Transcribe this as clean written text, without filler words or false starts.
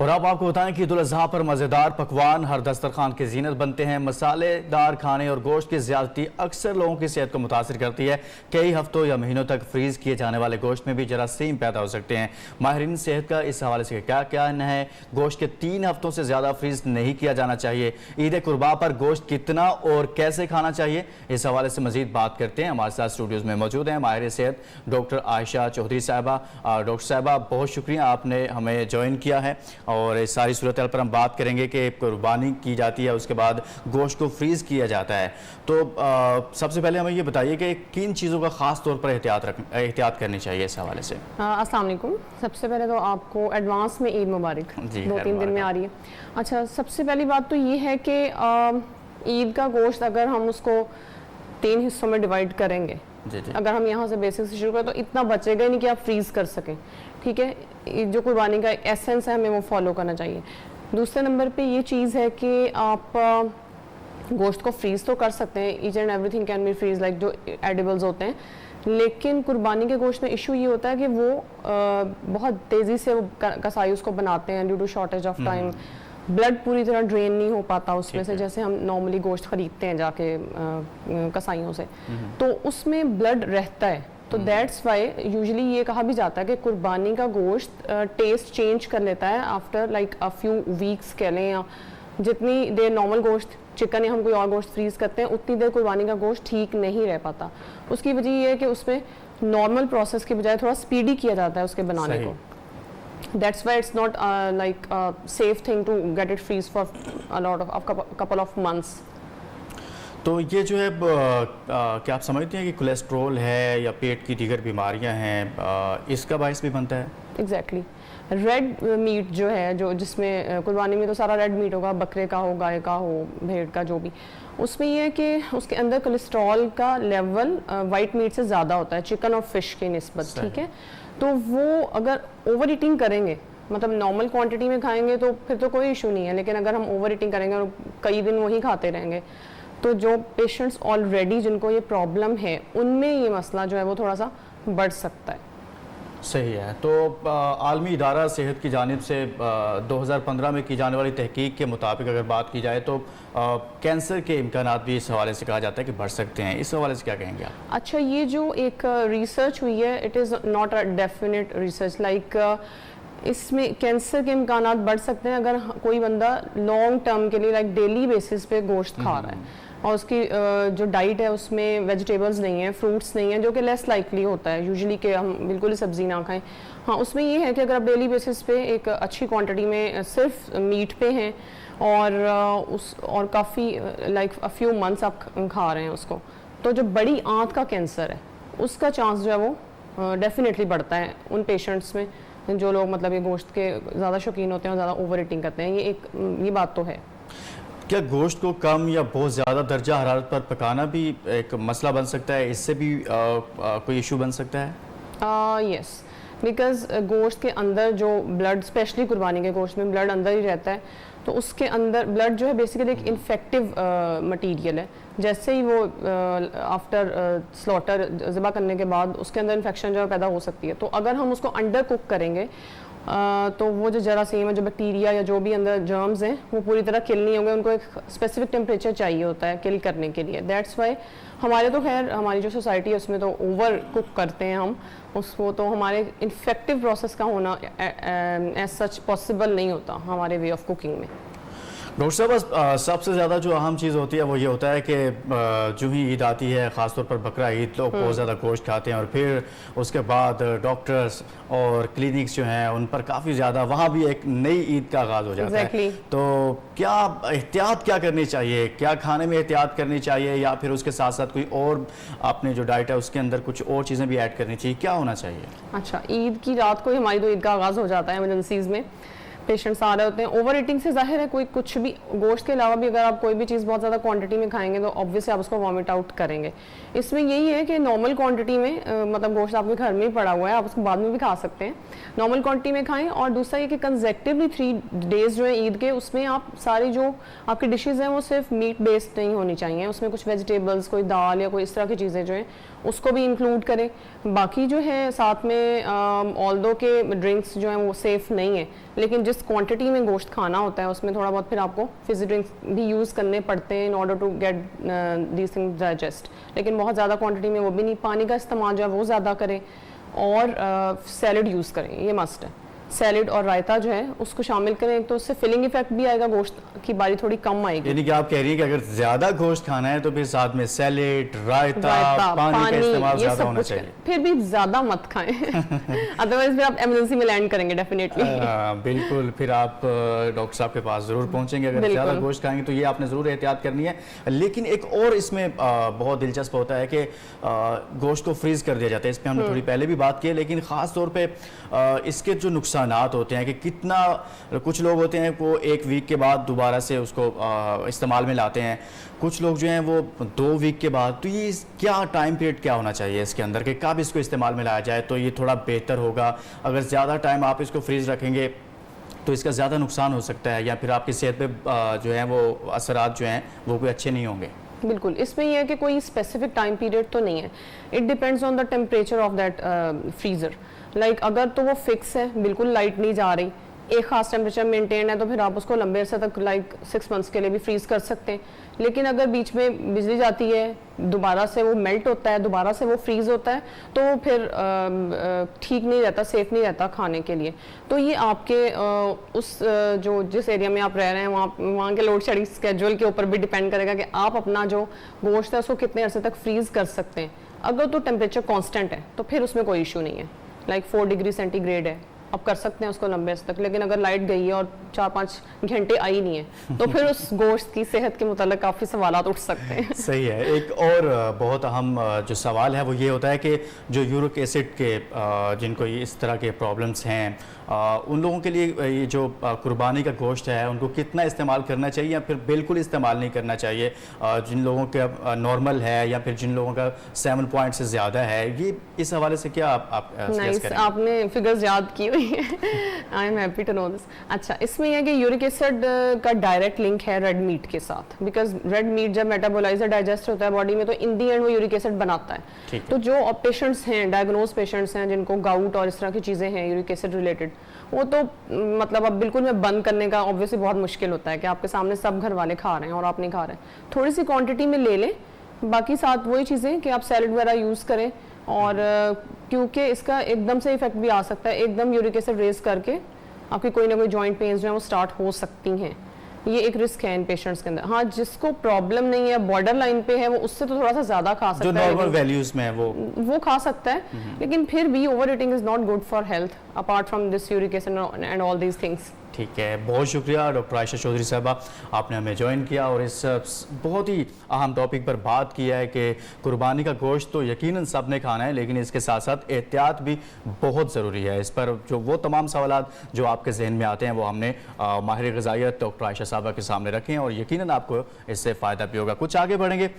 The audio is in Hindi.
और अब आपको बताएं कि ईद उल अज़हा पर मज़ेदार पकवान हर दस्तरखान की जीनत बनते हैं। मसालेदार खाने और गोश्त की ज़्यादती अक्सर लोगों की सेहत को मुतासर करती है। कई हफ्तों या महीनों तक फ्रीज़ किए जाने वाले गोश्त में भी जरासीम पैदा हो सकते हैं। माहिरीन सेहत का इस हवाले से क्या कहना है? गोश्त के 3 हफ्तों से ज़्यादा फ्रीज़ नहीं किया जाना चाहिए। ईद कुर्बा पर गोश्त कितना और कैसे खाना चाहिए, इस हवाले से मज़ीद बात करते हैं। हमारे साथ स्टूडियोज़ में मौजूद हैं माहिर सेहत डॉक्टर आयशा चौधरी साहिबा। डॉक्टर साहिबा, बहुत शुक्रिया आपने हमें ज्वाइन किया है और इस सारी सूरत पर हम बात करेंगे कि कुर्बानी की जाती है, उसके बाद गोश्त को फ्रीज़ किया जाता है। तो सबसे पहले हमें ये बताइए कि किन चीज़ों का ख़ास तौर पर एहतियात करनी चाहिए इस हवाले से। अस्सलाम वालेकुम। सबसे पहले तो आपको एडवांस में ईद मुबारक। 2-3 दिन में आ रही है। अच्छा, सबसे पहली बात तो ये है कि ईद का गोश्त अगर हम उसको 3 हिस्सों में डिवाइड करेंगे, अगर हम यहाँ से बेसिक से शुरू करें तो इतना बचेगा ही नहीं कि आप फ्रीज़ कर सकें। ठीक है, जो कुर्बानी का एसेंस है हमें वो फॉलो करना चाहिए। दूसरे नंबर पे ये चीज़ है कि आप गोश्त को फ्रीज़ तो कर सकते हैं, each and everything can be freeze, like जो एडिबल्स होते हैं, लेकिन कुर्बानी के गोश्त में इशू ये होता है कि वो बहुत तेज़ी से वो कसाई उसको बनाते हैं due to shortage of time. Blood पूरी तरह ड्रेन नहीं हो पाता उसमें से, जैसे हम नॉर्मली गोश्त खरीदते हैं जाके कसाईयों से, तो उसमें ब्लड रहता है। तो दैट्स वाई यूजुअली ये कहा भी जाता है कि कुर्बानी का गोश्त टेस्ट चेंज कर लेता है after like a few weeks कह लें, या जितनी देर नॉर्मल गोश्त चिकन या हम कोई और गोश्त फ्रीज करते हैं उतनी देर कुर्बानी का गोश्त ठीक नहीं रह पाता। उसकी वजह ये है कि उसमें नॉर्मल प्रोसेस की बजाय थोड़ा स्पीडी किया जाता है उसके बनाने को। That's why it's not like a safe thing to get it freeze for a couple of months. तो ये जो है क्या आप समझते हैं कि कोलेस्ट्रॉल है या पेट की दीगर बीमारियां हैं, इसका बायस भी बनता है? एग्जैक्टली। रेड मीट जो है, जो जिसमें कुर्बानी में तो सारा रेड मीट होगा, बकरे का हो, गाय का हो, भेड़ का, जो भी, उसमें ये है कि उसके अंदर कोलेस्ट्रॉल का लेवल वाइट मीट से ज़्यादा होता है, चिकन और फिश की निस्बत। ठीक है, तो वो अगर ओवर ईटिंग करेंगे, मतलब नॉर्मल क्वांटिटी में खाएंगे तो फिर तो कोई इशू नहीं है, लेकिन अगर हम ओवर ईटिंग करेंगे और कई दिन वही खाते रहेंगे तो जो पेशेंट्स ऑलरेडी जिनको ये प्रॉब्लम है उनमें ये मसला जो है वो थोड़ा सा बढ़ सकता है। सही है। तो आलमी इदारा सेहत की जानिब से 2015 में की जाने वाली तहकीक के मुताबिक अगर बात की जाए तो कैंसर के इम्कानात भी इस हवाले से कहा जाता है कि बढ़ सकते हैं। इस हवाले से क्या कहेंगे आप? अच्छा, ये जो एक रिसर्च हुई है, it is not a definite research, like इसमें कैंसर के इम्कानात बढ़ सकते हैं अगर कोई बंदा लॉन्ग टर्म के लिए लाइक डेली बेसिस पे गोश्त खा रहा है और उसकी जो डाइट है उसमें वेजिटेबल्स नहीं है, फ्रूट्स नहीं है, जो कि लेस लाइकली होता है यूजुअली कि हम बिल्कुल ही सब्जी ना खाएं। हाँ, उसमें ये है कि अगर आप डेली बेसिस पे एक अच्छी क्वांटिटी में सिर्फ मीट पे हैं और काफ़ी लाइक अ फ्यू मंथ्स आप खा रहे हैं उसको, तो जो बड़ी आंत का कैंसर है उसका चांस जो है वो डेफिनेटली बढ़ता है उन पेशेंट्स में जो लोग मतलब ये गोश्त के ज़्यादा शौकीन होते हैं और ज़्यादा ओवर ईटिंग करते हैं। ये बात तो है। क्या गोश्त को कम या बहुत ज़्यादा दर्जा हरारत पर पकाना भी एक मसला बन सकता है? इससे भी कोई इशू बन सकता है? यस, बिकॉज गोश्त के अंदर जो ब्लड, स्पेशली कुर्बानी के गोश्त में ब्लड अंदर ही रहता है, तो उसके अंदर ब्लड जो है बेसिकली एक इन्फेक्टिव मटीरियल है। जैसे ही वो आफ्टर स्लॉटर ज़िबा करने के बाद उसके अंदर इन्फेक्शन जो है पैदा हो सकती है। तो अगर हम उसको अंडर कुक करेंगे तो वो जो जरासीम है, जो बैक्टीरिया या जो भी अंदर जर्म्स हैं, वो पूरी तरह किल नहीं होंगे। उनको एक स्पेसिफिक टेम्परेचर चाहिए होता है किल करने के लिए। दैट्स वाई हमारे तो खैर हमारी जो सोसाइटी है उसमें तो ओवर कुक करते हैं हम उसको, तो हमारे इन्फेक्टिव प्रोसेस का होना एज सच पॉसिबल नहीं होता हमारे वे ऑफ कुकिंग में। डॉक्टर साहब, सबसे ज़्यादा जो अहम चीज़ होती है वो ये होता है कि जो ही ईद आती है, ख़ासतौर पर बकरा ईद, लोग बहुत ज़्यादा गोश्त खाते हैं और फिर उसके बाद डॉक्टर्स और क्लिनिक्स जो हैं उन पर काफ़ी ज़्यादा, वहाँ भी एक नई ईद का आगाज़ हो जाता है। तो क्या एहतियात क्या करनी चाहिए? क्या खाने में एहतियात करनी चाहिए या फिर उसके साथ साथ कोई और अपने जो डाइट है उसके अंदर कुछ और चीज़ें भी ऐड करनी चाहिए? क्या होना चाहिए? अच्छा, ईद की रात को ही हमारी तो ईद का आगाज़ हो जाता है, इमरजेंसीज़ में पेशेंट्स आ रहे होते हैं। ओवर ईटिंग से जाहिर है कोई कुछ भी गोश्त के अलावा भी अगर आप कोई भी चीज़ बहुत ज़्यादा क्वांटिटी में खाएंगे तो ऑब्वियसली आप उसको वॉमिट आउट करेंगे। इसमें यही है कि नॉर्मल क्वांटिटी में मतलब गोश्त आपके घर में ही पड़ा हुआ है, आप उसको बाद में भी खा सकते हैं, नॉर्मल क्वांटिटी में खाएं। और दूसरा ये कि कंसेक्टिवली 3 डेज जो है ईद के, उसमें आप सारी जो आपकी डिशेज़ हैं वो सिर्फ मीट बेस्ड नहीं होनी चाहिए, उसमें कुछ वेजिटेबल्स, कोई दाल या कोई इस तरह की चीज़ें जो हैं उसको भी इंक्लूड करें। बाकी जो है साथ में ऑल्दो के ड्रिंक्स जो हैं वो सेफ़ नहीं है, लेकिन जिस क्वांटिटी में गोश्त खाना होता है उसमें थोड़ा बहुत फिर आपको फिज़ी ड्रिंक्स भी यूज़ करने पड़ते हैं in order to get these things digest. लेकिन बहुत ज़्यादा क्वांटिटी में वो भी नहीं। पानी का इस्तेमाल जो है वो ज़्यादा करें और सैलड यूज़ करें, ये मस्ट है। सैलड और रायता जो है उसको शामिल करें तो उससे फिलिंग इफेक्ट भी आएगा, गोश्त की बारी थोड़ी कम आएगी। यानी कि आप कह रही हैं कि अगर ज्यादा गोश्त खाना है तो फिर साथ में सैलेड, रायता, पानी का इस्तेमाल ज्यादा होना चाहिए। फिर भी ज्यादा मत खाएं अदरवाइज फिर आप इमरजेंसी में लैंड करेंगे डेफिनेटली। बिल्कुल, फिर आप डॉक्टर साहब के पास जरूर पहुंचेंगे अगर ज्यादा गोश्त खाएंगे तो ये आपने जरूर एहतियात करनी है। लेकिन एक और इसमें बहुत दिलचस्प होता है कि गोश्त को फ्रीज कर दिया जाता है, इस पर हमने थोड़ी पहले भी बात की है, लेकिन खास तौर पर इसके जो नुकसान होते हैं कि कितना, कुछ लोग होते हैं वो 1 वीक के बाद दोबारा से उसको इस्तेमाल में लाते हैं, कुछ लोग जो हैं वो 2 वीक के बाद। तो ये क्या टाइम पीरियड क्या होना चाहिए इसके अंदर कि कब इसको इस्तेमाल में लाया जाए तो ये थोड़ा बेहतर होगा? अगर ज़्यादा टाइम आप इसको फ्रीज रखेंगे तो इसका ज़्यादा नुकसान हो सकता है या फिर आपकी सेहत पे जो है वो असरात जो हैं वो कोई अच्छे नहीं होंगे। बिल्कुल, इसमें यह है कि कोई स्पेसिफिक टाइम पीरियड तो नहीं है, it depends on the temperature of that freezer. Like अगर तो वो फिक्स है, बिल्कुल लाइट नहीं जा रही, एक खास टेम्परेचर मेंटेन है, तो फिर आप उसको लंबे अरसे तक लाइक 6 मंथ्स के लिए भी फ्रीज कर सकते हैं। लेकिन अगर बीच में बिजली जाती है, दोबारा से वो मेल्ट होता है, दोबारा से वो फ्रीज होता है, तो फिर ठीक नहीं रहता, सेफ नहीं रहता खाने के लिए। तो ये आपके उस जो जिस एरिया में आप रह रहे हैं वहाँ के लोड शेडिंग स्केड्यूल के ऊपर भी डिपेंड करेगा कि आप अपना जो गोश्त है उसको कितने अरसे तक फ्रीज कर सकते हैं। अगर तो टेम्परेचर कॉन्स्टेंट है तो फिर उसमें कोई इशू नहीं है, लाइक 4 डिग्री सेंटीग्रेड है, आप कर सकते हैं उसको लंबे तक। लेकिन अगर लाइट गई है और 4-5 घंटे आई नहीं है तो फिर उस गोश्त की सेहत के मुताल्लिक काफ़ी सवालात उठ सकते हैं। सही है। एक और बहुत अहम जो सवाल है वो ये होता है कि जो यूरिक एसिड के जिनको इस तरह के प्रॉब्लम्स हैं उन लोगों के लिए ये जो कुर्बानी का गोश्त है उनको कितना इस्तेमाल करना चाहिए या फिर बिल्कुल इस्तेमाल नहीं करना चाहिए? जिन लोगों का नॉर्मल है या फिर जिन लोगों का 7 पॉइंट से ज़्यादा है, ये इस हवाले से क्या आप आपने फिगर्स याद की हुई I am happy to know this. अच्छा, इसमें यह है कि यूरिक एसिड का डायरेक्ट लिंक है रेड मीट के साथ, बिकॉज रेड मीट जब मेटाबोलाइजर डाइजेस्ट होता है बॉडी में तो इन दी एंड वो यूरिक एसिड बनाता है। तो जो पेशेंट्स हैं, डायग्नोज पेशेंट्स हैं जिनको गाउट और इस तरह की चीज़ें हैं यूरिक एसिड रिलेटेड, वो तो मतलब अब बिल्कुल में बंद करने का ऑब्वियसली बहुत मुश्किल होता है कि आपके सामने सब घर वाले खा रहे हैं और आप नहीं खा रहे हैं। थोड़ी सी क्वांटिटी में ले लें, बाकी साथ वही चीज़ें कि आप सैलड वगैरह यूज़ करें। और क्योंकि इसका एकदम से इफेक्ट भी आ सकता है, एकदम यूरिक एसिड रेज करके आपकी कोई ना कोई जॉइंट पेन्स जो है वो स्टार्ट हो सकती हैं। ये एक रिस्क है इन पेशेंट्स के अंदर। हाँ, जिसको प्रॉब्लम नहीं है, बॉर्डर लाइन पे है, वो उससे तो थोड़ा सा ज्यादा खा सकता है, जो नॉर्मल वैल्यूज में है वो खा सकता है। लेकिन फिर भी over eating is not good for health apart from this uric acid and all these things. ठीक है, बहुत शुक्रिया डॉक्टर आयशा चौधरी साहबा, आपने हमें ज्वाइन किया और इस बहुत ही अहम टॉपिक पर बात किया है कि कुर्बानी का गोश्त तो यकीनन सब ने खाना है, लेकिन इसके साथ साथ एहतियात भी बहुत ज़रूरी है। इस पर जो वो तमाम सवालात जो आपके जहन में आते हैं वो हमने माहिर ग़िज़ाइयत डॉक्टर आयशा साहबा के सामने रखे हैं और यकीनन आपको इससे फ़ायदा भी होगा। कुछ आगे बढ़ेंगे।